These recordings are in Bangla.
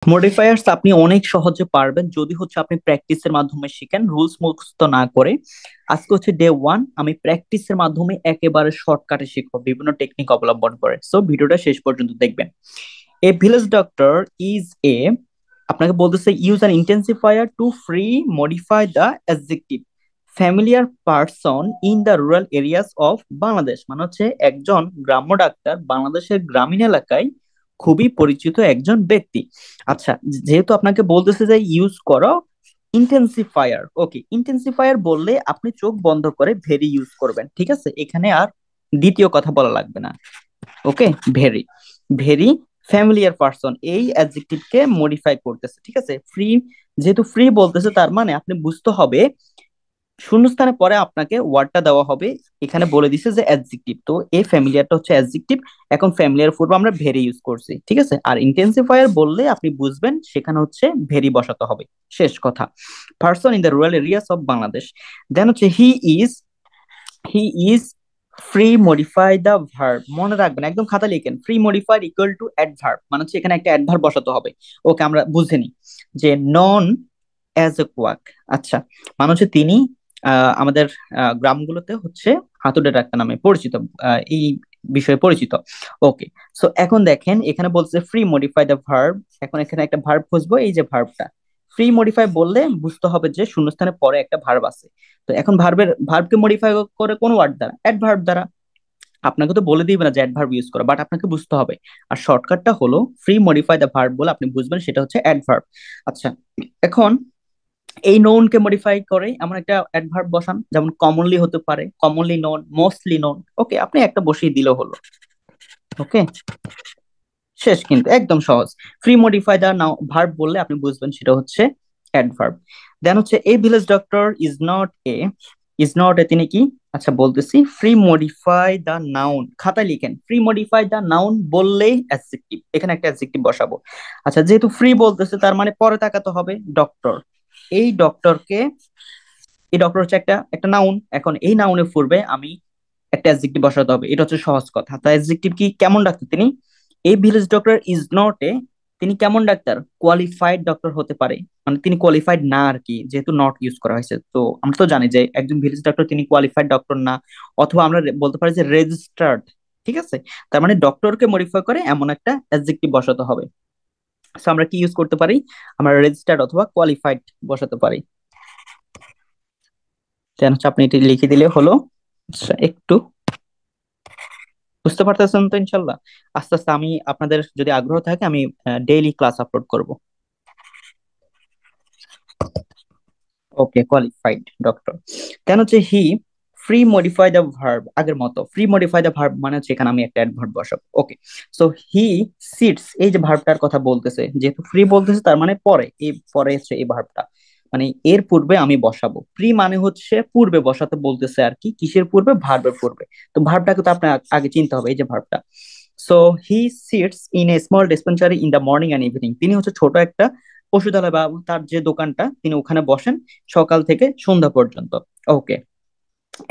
মডিফায়ার্স আপনি অনেক সহজে পারবেন যদি হচ্ছে আপনি প্র্যাকটিসের মাধ্যমে শিখেন, রুলস মুখস্থ না করে। আজকে হচ্ছে ডে ওয়ান, আমি প্র্যাকটিসের মাধ্যমে একেবারে শর্টকাটে শিখবো বিভিন্ন টেকনিক অবলম্বন করে। সো ভিডিওটা শেষ পর্যন্ত দেখবেন। A village doctor is a, আপনাকে বলতেছে use an intensifier to free modify the adjective familiar person in the rural areas of Bangladesh. মানে হচ্ছে একজন গ্রাম্য ডাক্তার বাংলাদেশের গ্রামীণ এলাকায় খুবই পরিচিত একজন ব্যক্তি। আচ্ছা, যেহেতু আপনাকে বলতেছে যে ইউজ করো ইন্টেন্সিফায়ার, ওকে, ইন্টেন্সিফায়ার বললে আপনি চোখ বন্ধ করে ভেরি ইউজ করবেন, ঠিক আছে? এখানে আর দ্বিতীয় কথা বলা লাগবে না। ওকে, ভেরি ভেরি ফ্যামিলিয়ার পারসন এই অ্যাডজেক্টিভ কে মডিফাই করতেছে, ঠিক আছে? ফ্রি, যেহেতু ফ্রি বলতেছে তার মানে আপনি বুঝতে হবে শূন্যস্থানে পরে আপনাকে ওয়ার্ডটা দেওয়া হবে। এখানে বলে দিছে যে অ্যাডজেক্টিভ, তো এই ফ্যামিলিয়ারটা হচ্ছে অ্যাডজেক্টিভ। এখন ফ্যামিলিয়ার পূর্বে আমরা ভেরি ইউজ করছি, ঠিক আছে? আর ইন্টেন্সিফায়ার বললে আপনি বুঝবেন সেখানে হচ্ছে ভেরি বসাতে হবে। শেষ কথা। Person in the rural areas of Bangladesh. Then হচ্ছে is he is free modify the verb. মনে রাখবেন, একদম খাতা লিখেন, free modified equal to adverb, মানে হচ্ছে এখানে একটা অ্যাডভার্ব বসাতে হবে। ওকে, আমরা বুঝে নিই যে নন অ্যাজ এ কোয়াক। আচ্ছা, মানে হচ্ছে তিনি আমাদের গ্রামগুলোতে হচ্ছে হাতুড়ে ডাক্তার নামে পরিচিত, এই বিষয়ে পরিচিত। ওকে, সো এখন দেখেন এখানে বলছে ফ্রি মডিফাই দ্য ভার্ব। এখন এখানে একটা ভার্ব খুঁজবো, এই যে ভার্বটা ফ্রি মডিফাই বললে বুঝতে হবে যে শূন্যস্থানে পরে একটা ভার্ব আছে। তো এখন ভার্বকে মডিফাই করে কোন ওয়ার্ড দ্বারা? অ্যাডভার্ব দ্বারা। আপনাকে তো বলে দিবে না যে অ্যাডভার্ব ইউজ করো, বাট আপনাকে বুঝতে হবে। আর শর্টকাটটা হলো ফ্রি মডিফাই দ্য ভার্ব বলে আপনি বুঝবেন সেটা হচ্ছে অ্যাডভার্ব। আচ্ছা, এখন এই নোন কে মডিফাই করে এমন একটা অ্যাডভার্ব বসান, যেমন কমনলি হতে পারে, কমনলি নোন, মোস্টলি নোন। ওকে, আপনি একটা বসিয়ে দিলে হলো। ওকে, শেষ, কিন্তু একদম সহজ। Premodify the noun verb বললে আপনি বুঝবেন সেটা হচ্ছে অ্যাডভার্ব। দেন হচ্ছে a village doctor is not a তিনি কি? আচ্ছা, বলতেছি ফ্রি মডিফাই দা নাউন, খাতায় লিখেন ফ্রি মডিফাই দা নাউন বললেই অ্যাডজেক্টিভ, এখানে একটা অ্যাডজেক্টিভ বসাবো। আচ্ছা, যেহেতু ফ্রি বলতেছে তার মানে পরে তাকাতে হবে ডক্টর। এই ডক্টরকে, এই ডক্টর হচ্ছে একটা একটা নাউন। এখন এই নাউনের পূর্বে আমি একটা অ্যাডজেক্টিভ বসাতে হবে, এটা হচ্ছে সহজ কথা। তাই অ্যাডজেক্টিভ কি? কেমন ডাক্তার তিনি। এই village doctor is not a, তিনি কেমন ডাক্তার? কোয়ালিফাইড ডক্টর হতে পারে, মানে তিনি কোয়ালিফাইড না আর কি, যেহেতু নট ইউজ করা হয়েছে। তো আমরা তো জানি যে একজন ভিলেজ ডক্টর তিনি কোয়ালিফাইড ডক্টর না, অথবা আমরা বলতে পারি যে রেজিস্টার্ড, ঠিক আছে? তার মানে ডক্টরকে মডিফাই করে এমন একটা অ্যাডজেক্টিভ বসাতে হবে। তো আমরা কি ইউজ করতে পারি? আমরা রেজিস্টার্ড অথবা কোয়ালিফাইড বসাতে পারি। দেন হচ্ছে আপনি এটি লিখে দিলে হলো। আচ্ছা, একটু বুঝতে পারতেছেন তো ইনশাল্লাহ? আস্তে আস্তে আমি আপনাদের যদি আগ্রহ থাকে আমি ডেইলি ক্লাস আপলোড করব। ওকে, কোয়ালিফাইড ডক্টর। কেন হচ্ছে ফ্রি মডিফাই দ্য ভার্ব, আগের মতো ফ্রি মডিফাই দ্য ভার্ব মানে হচ্ছে এখানে আমি একটা অ্যাডভার্ব বসাবো। ওকে, সো হি সিটস, এই যে ভার্বটার কথা বলতেছে, যেহেতু ফ্রি বলতেছে তার মানে পরে, এই পরে হচ্ছে এই ভার্বটা, মানে এর পূর্বে আমি বসাবো। ফ্রি মানে হচ্ছে পূর্বে বসাতে বলতেছে আর কি, কিসের পূর্বে? ভার্বের পূর্বে। তো ভার্বটাকে তো আপনার আগে চিনতে হবে, এই যে ভার্বটা। So he sits in a small dispensary in the morning and evening. তিনি হচ্ছে ছোট একটা ওষুধালয় বা তার যে দোকানটা, তিনি ওখানে বসেন সকাল থেকে সন্ধ্যা পর্যন্ত। ওকে,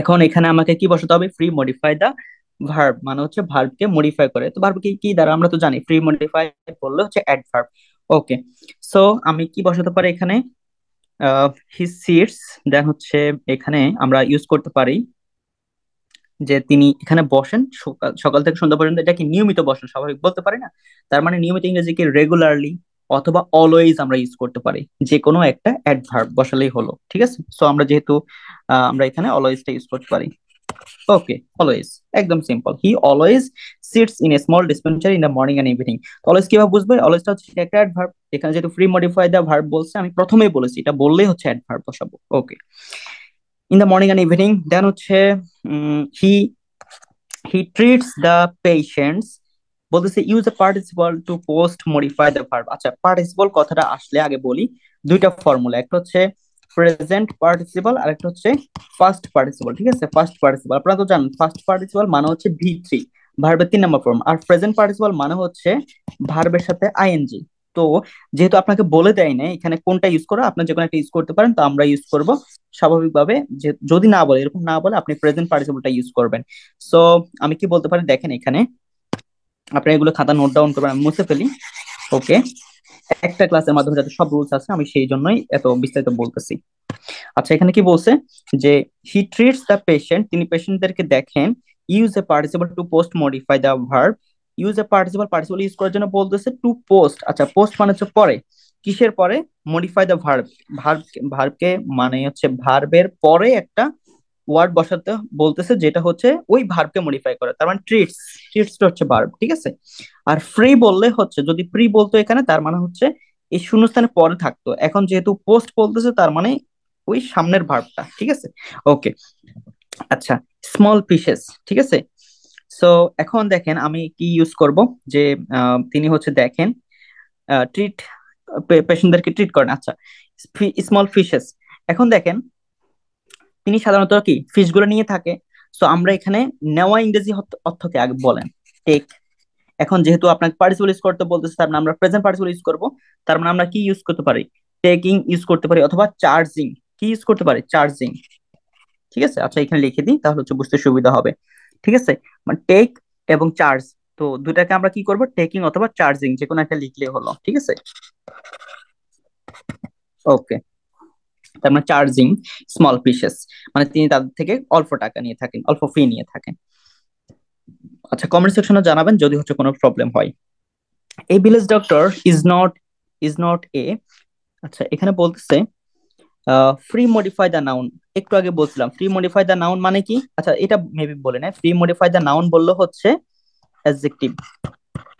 এখন এখানে আমাকে কি বসাতে হবে? ফ্রি মডিফাই দা ভার্ব, মানে হচ্ছে ভার্বকে মডিফাই করে। তো ভার্ব কি কি দ্বারা? আমরা তো জানি ফ্রি মডিফাই বললে হচ্ছে অ্যাডভার্ব। ওকে, সো আমি কি বসাতে পারি এখানে? হি সিটস, দেন হচ্ছে এখানে আমরা ইউজ করতে পারি যে তিনি এখানে বসেন সকাল সকাল থেকে সন্ধ্যা পর্যন্ত। এটা কি নিয়মিত বসেন, স্বাভাবিক বলতে পারি না? তার মানে নিয়মিত ইংরেজি কি? রেগুলারলি, অথবা অলওয়েজ আমরা ইউজ করতে পারি। যে কোনো একটা অ্যাডভার্ব বসালেই হলো, ঠিক আছে? সো আমরা যেহেতু আমরা এখানে অলওয়েজটা ইউজ করতে পারি। ওকে, অলওয়েজ, একদম simple. He always sits in a small dispensary in the morning and evening. Always কিভাবে বুঝবে? অলওয়েজটা হচ্ছে একটা অ্যাডভার্ব। এখানে যেহেতু ফ্রি মডিফাই দা ভার্ব বলছে, আমি প্রথমেই বলেছি এটা বললেই হচ্ছে অ্যাডভার্ব বসাবো। Okay, in the morning and evening. Then হচ্ছে he he treats the patients, বলতেছে use a participle to post modify the verb. আচ্ছা, পার্টিসিপল কথাটা আসলে আগে বলি, দুইটা ফর্মুলা, একটা হচ্ছে প্রেজেন্ট পার্টিসিপল আর একটা হচ্ছে ফার্স্ট পার্টিসিপল, ঠিক আছে? ফার্স্ট পার্টিসিপল আপনারা তো জানেন, ফার্স্ট পার্টিসিপল মানে হচ্ছে ভি3, ভার্বের 3 নম্বর ফর্ম। আর প্রেজেন্ট পার্টিসিপল মানে হচ্ছে ভার্বের সাথে আইএনজি। তো যেহেতু আপনাকে বলে দেয় না এখানে কোনটা ইউজ করো, আপনি যে কোনো একটা ইউজ করতে পারেন, তো আমরা ইউজ করব স্বাভাবিকভাবে। যে যদি না বলে, এরকম না বলে আপনি প্রেজেন্ট পার্টিসিপলটা ইউজ করবেন। সো আমি কি বলতে পারি দেখেন এখানে, আপনি এগুলো খাতা নোট ডাউন করবেন, আমি মুছে ফেলি। ওকে, একটা ক্লাসের মাধ্যমে যাতে সব রুলস আছে, আমি সেই জন্যই এত বিস্তারিত বলতেছি। আচ্ছা, এখানে কি বলছে যে হি ট্রিটস দ্য পেশেন্ট, তিনি পেশেন্টদেরকে দেখেন। Use a participle to post modify the verb, use a participle, participle use করার জন্য বলতেছে টু পোস্ট। আচ্ছা, পোস্ট মানে হচ্ছে পরে, কিসের পরে? মডিফাই দ্য ভার্ব, ভার্ব, ভার্বকে মানে হচ্ছে ভার্বের পরে একটা ওয়ার্ড বসাতে বলতেছে, যেটা হচ্ছে ওই ভার্বকে মডিফাই করে, তার মানে ট্রিটস। ট্রিটসটা হচ্ছে ভার্ব, ঠিক আছে। আর ফ্রি বললে হচ্ছে, যদি ফ্রি বলতো এখানে, তার মানে হচ্ছে এই শূন্যস্থানের পরে থাকতো। এখন যেহেতু পোস্ট বলতেছে, তার মানে ওই সামনের ভার্বটা, ঠিক আছে। ওকে। আচ্ছা, স্মল ফিশেস, ঠিক আছে। সো এখন দেখেন আমি কি ইউজ করব, যে তিনি হচ্ছে দেখেন ট্রিট, পেশেন্টদেরকে ট্রিট করেন। আচ্ছা, স্মল ফিশেস, এখন দেখেন তিনি সাধারণত কি ফিশ গুলো নিয়ে থাকে। সো আমরা এখানে নেওয়া ইংরেজি অর্থকে আগে বলেন, টেক। এখন যেহেতু আপনাকে পার্টিসিপল ইউজ করতে বলতেছে, তার মানে আমরা প্রেজেন্ট পার্টিসিপল ইউজ করব। তার মানে আমরা কি ইউজ করতে পারি? টেকিং ইউজ করতে পারি, অথবা চার্জিং। কি ইউজ করতে পারি? চার্জিং, ঠিক আছে। আচ্ছা, এখানে লিখে দিই, তাহলে হচ্ছে বুঝতে সুবিধা হবে, ঠিক আছে। মানে টেক এবং চার্জ, তো দুটাকে আমরা কি করব? টেকিং অথবা চার্জিং, যে কোনো একটা লিখলে হলো, ঠিক আছে। ওকে, তার মানে চার্জিং স্মল ফিশেস, মানে তিনি তাদের থেকে অল্প টাকা নিয়ে থাকেন, অল্প ফি নিয়ে থাকেন। আচ্ছা, কমেন্ট সেকশনে জানাবেন যদি হচ্ছে কোনো প্রবলেম হয়। এই ভিলেজ ডক্টর ইজ নট এ, আচ্ছা এখানে বলতেছে ফ্রি মডিফাই দ্য নাউন। একটু আগে বলছিলাম ফ্রি মডিফাই দ্য নাউন মানে কি। আচ্ছা, এটা মেবি বলে না, ফ্রি মডিফাই দ্য নাউন বললো হচ্ছে অ্যাডজেক্টিভ,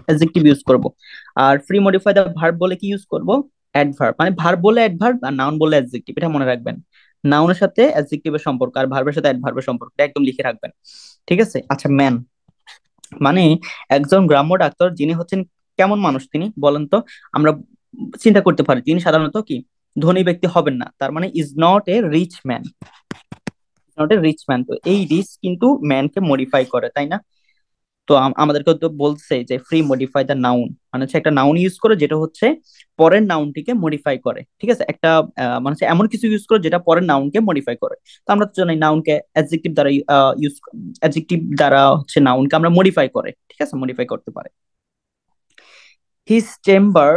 অ্যাডজেক্টিভ ইউজ করব। আর ফ্রি মডিফাই দ্য ভার্ব বলে কি ইউজ করব? অ্যাডভার্ব। মানে ভার্ব বলে অ্যাডভার্ব, আর নাউন বলে অ্যাডজেক্টিভ, এটা মনে রাখবেন। নাউনের সাথে অ্যাডজেক্টিভের সম্পর্ক, আর ভার্বের সাথে অ্যাডভার্বের সম্পর্ক, এটা একদম লিখে রাখবেন, ঠিক আছে। আচ্ছা, ম্যান মানে একজন গ্রাম্য ডাক্তার, যিনি হচ্ছেন কেমন মানুষ তিনি বলেন তো? আমরা চিন্তা করতে পারি তিনি সাধারণত কি ধনী ব্যক্তি হবেন না, তার মানে is not a rich man, not a rich man. তো এই রিচ কিন্তু ম্যানকে মডিফাই করে, তাই না? তো আমাদেরকে তো বলছে যে ফ্রি মডিফাই দ্য নাউন, মানে হচ্ছে একটা নাউন ইউজ করে যেটা হচ্ছে পরের নাউনটিকে মডিফাই করে, ঠিক আছে। একটা মানে হচ্ছে এমন কিছু ইউজ করে যেটা পরের নাউনকে মডিফাই করে। তো আমরা তো জানি নাউনকে অ্যাডজেক্টিভ দ্বারা ইউজ, অ্যাডজেক্টিভ দ্বারা হচ্ছে নাউনকে আমরা মডিফাই করে, ঠিক আছে, মডিফাই করতে পারে। His chamber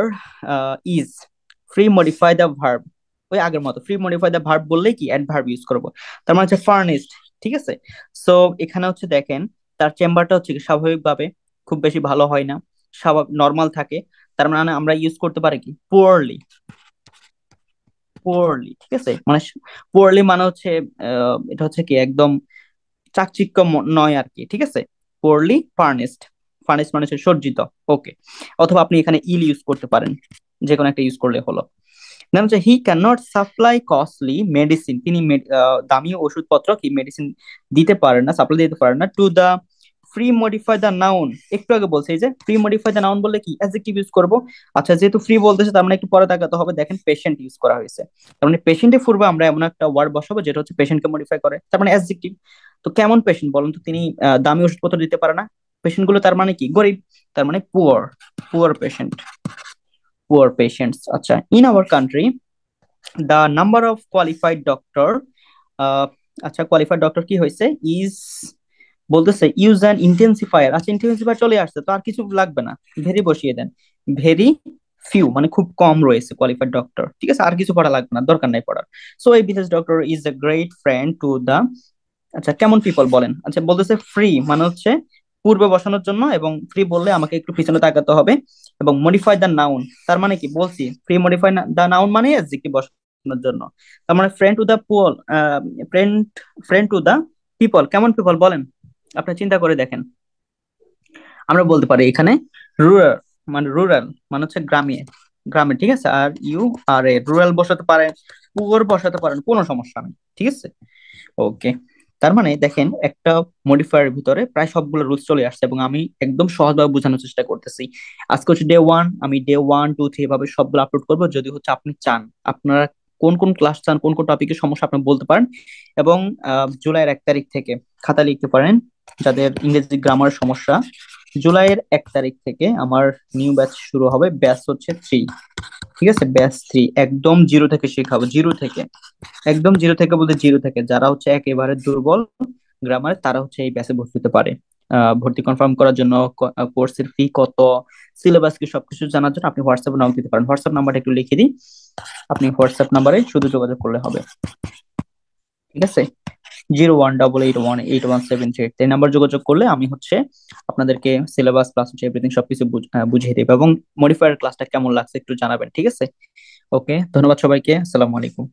is, free modify the verb, ওই আগের মতো ফ্রি মডিফাই দ্য ভার্ব বললেই কি অ্যাডভার্ব ইউজ করবো, তার মানে হচ্ছে ফার্নিশড, ঠিক আছে। সো এখানে হচ্ছে দেখেন তার চেম্বারটা হচ্ছে কি স্বাভাবিকভাবে খুব বেশি ভালো হয় না, স্বাভাবিক নর্মাল থাকে। তার মানে আমরা ইউজ করতে পারি কি পুয়ারলি, পুয়ারলি, ঠিক আছে। মানে পুয়ারলি মানে হচ্ছে এটা হচ্ছে কি একদম চাকচিক্য নয় আর কি, ঠিক আছে। পুয়ারলি ফার্নিশড, ফার্নিশড মানে হচ্ছে সজ্জিত। ওকে, অথবা আপনি এখানে ইল ইউজ করতে পারেন, যে কোনো একটা ইউজ করলে হলো। দেন হচ্ছে he can not supply costly medicine, তিনি দামি ওষুধপত্র কি মেডিসিন দিতে পারেন না, সাপ্লাই দিতে পারেন না to the free modify the noun. একটু আগে বলছে এই যে ফ্রি মডিফাই দ্য নাউন বললে কি অ্যাডজেক্টিভ ইউজ করব। আচ্ছা, যেহেতু ফ্রি বলতেছে, তার মানে একটু পরে তাকাতে হবে, দেখেন পেশেন্ট ইউজ করা হয়েছে, তার মানে পেশেন্টের পূর্বে আমরা এমন একটা ওয়ার্ড বসাবো যেটা হচ্ছে পেশেন্টকে মডিফাই করে, তার মানে অ্যাডজেক্টিভ। তো কেমন পেশেন্ট বলুন তো? তিনি দামি ওষুধপত্র দিতে পারে না। পেশেন্ট গুলো তার মানে কি গরিব, তার মানে poor, poor patient, poor patients. আচ্ছা, in our country the number of qualified doctor, আচ্ছা কোয়ালিফাইড ডক্টর কি হয়েছে ইজ, বলতেছে ইউজ অ্যান ইন্টেন্সিফায়ার। আচ্ছা, ইন্টেন্সিফায়ার চলে আসছে, তো আর কিছু লাগবে না, ভেরি বসিয়ে দেন। ভেরি ফিউ মানে খুব কম রয়েছে কোয়ালিফাইড ডক্টর, ঠিক আছে, আর কিছু পড়া লাগবে না, দরকার নাই পড়ার। সো এই বিশেষ doctor is a great friend to the, আচ্ছা কেমন পিপল বলেন। আচ্ছা, বলতেছে ফ্রি মানে হচ্ছে পূর্বে বসানোর জন্য, এবং ফ্রি বললে আমাকে একটু পিছনে তাকাতে হবে, এবং মডিফাই দ্য নাউন, তার মানে কি বলছি ফ্রি মডিফাই দ্য নাউন মানে অ্যাডজেক্টিভ বসানোর জন্য। তার মানে friend to the poor, friend, friend to the people, কেমন পিপল বলেন? আপনি চিন্তা করে দেখেন, আমরা বলতে পারি এখানে রুরাল, মানে রুরাল মানে হচ্ছে গ্রামে, গ্রামে, ঠিক আছে। Are you R a rural বসাতে পারেন, পুয়ার বসাতে পারেন, কোনো সমস্যা নেই, ঠিক আছে। ওকে, তার মানে দেখেন একটা মডিফায়ারের ভিতরে প্রায় সবগুলো রুলস চলে আসছে, এবং আমি একদম সহজভাবে বোঝানোর চেষ্টা করতেছি। আজকে হচ্ছে ডে ওয়ান, আমি ডে ওয়ান টু থ্রি এভাবে সবগুলো আপলোড করবো। যদি হচ্ছে আপনি চান, আপনারা কোন কোন ক্লাস চান, কোন কোন টপিকের সমস্যা আপনি বলতে পারেন। এবং জুলাইয়ের 1 তারিখ থেকে খাতা লিখতে পারেন, যাদের ইংরেজি গ্রামার সমস্যা। জুলাইয়ের 1 তারিখ থেকে আমার নিউ ব্যাচ শুরু হবে, ব্যাচ হচ্ছে 3, ঠিক আছে। ব্যাচ 3 একদম জিরো থেকে শেখাবো, জিরো থেকে, একদম জিরো থেকে বলতে জিরো থেকে, যারা হচ্ছে একেবারে দুর্বল গ্রামারে, তারা হচ্ছে এই ব্যাচে ভর্তি হতে পারে। ভর্তি কনফার্ম করার জন্য, কোর্সের ফি কত, সিলেবাস কি, সবকিছু জানার জন্য আপনি হোয়াটসঅ্যাপে নক দিতে পারেন। হোয়াটসঅ্যাপ নাম্বারটা একটু লিখে দিই, আপনি হোয়াটসঅ্যাপ নাম্বারে শুধু যোগাযোগ করলে হবে। ঠিক আছে, 0188181738 এই নাম্বার যোগাযোগ করলে আমি হচ্ছে আপনাদেরকে সিলেবাস প্লাস হচ্ছে এভরিথিং সবকিছু বুঝিয়ে দেবো, এবং মডিফায়ার ক্লাসটা কেমন লাগছে একটু জানাবেন। ঠিক আছে, ওকে, ধন্যবাদ সবাইকে, আসসালামু আলাইকুম।